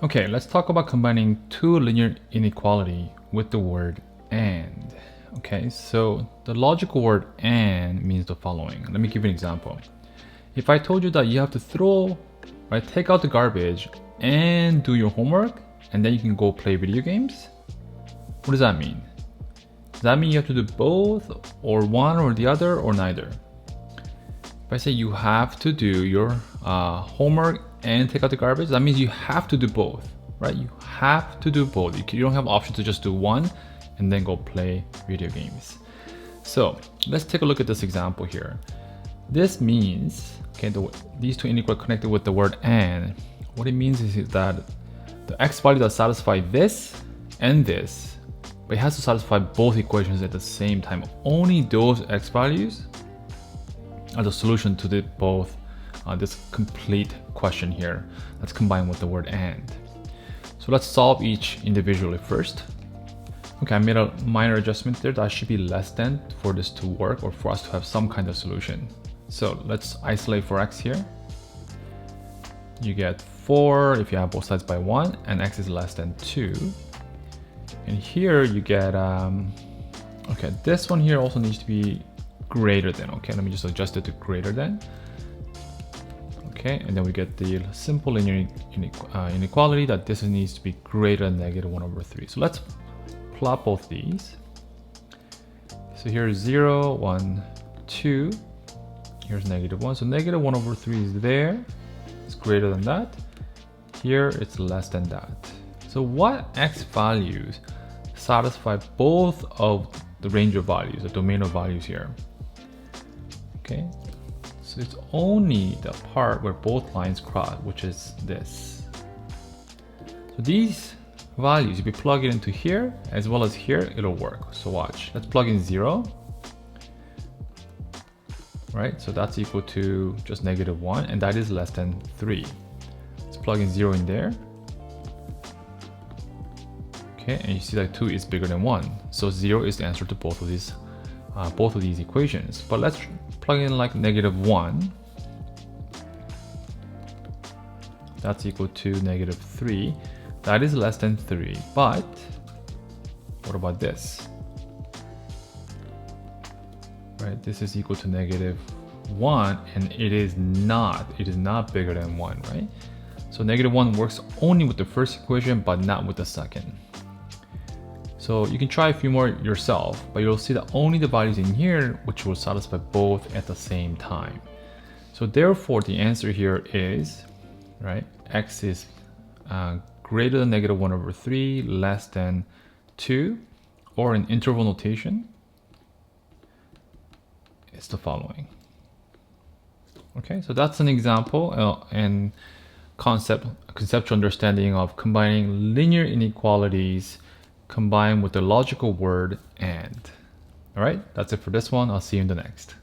Okay, let's talk about combining two linear inequality with the word and. Okay, so the logical word and means the following. Let me give you an example. If I told you that you have to take out the garbage and do your homework, and then you can go play video games, what does that mean? Does that mean you have to do both, or one or the other, or neither? If I say you have to do your homework and take out the garbage, that means you have to do both, right? You have to do both. You don't have option to just do one and then go play video games. So let's take a look at this example here. This means, okay, these two inequalities connected with the word and. What it means is that the x value that satisfies this and this, but it has to satisfy both equations at the same time. Only those x values are the solution to this complete question here. Let's combine with the word and. So let's solve each individually first. Okay, I made a minor adjustment there. That should be less than for this to work, or for us to have some kind of solution. So let's isolate for x here. You get 4 if you have both sides by 1, and x is less than 2. And here you get, okay, this one here also needs to be greater than. Okay, let me just adjust it to greater than. Okay, and then we get the simple linear inequality that this needs to be greater than -1/3. So let's plot both these. So here's 0, 1, 2. Here's -1. So -1/3 is there. It's greater than that. Here it's less than that. So what x values satisfy both of the range of values, the domain of values here? Okay, so it's only the part where both lines cross, which is this. So these values, if you plug it into here as well as here, it'll work. So watch, let's plug in 0. Right, so that's equal to just -1, and that is less than 3. Let's plug in 0 in there. Okay, and you see that 2 is bigger than 1. So 0 is the answer to both of these equations. But let's plug in like -1. That's equal to -3. That is less than 3. But what about this? Right, this is equal to -1, and it is not bigger than 1, right? So -1 works only with the first equation, but not with the second. So you can try a few more yourself, but you'll see that only the values in here which will satisfy both at the same time. So therefore the answer here is, right, x is greater than -1/3, less than 2, or in interval notation, it's the following. Okay, so that's an example and conceptual understanding of combining linear inequalities combined with the logical word and. All right, that's it for this one. I'll see you in the next.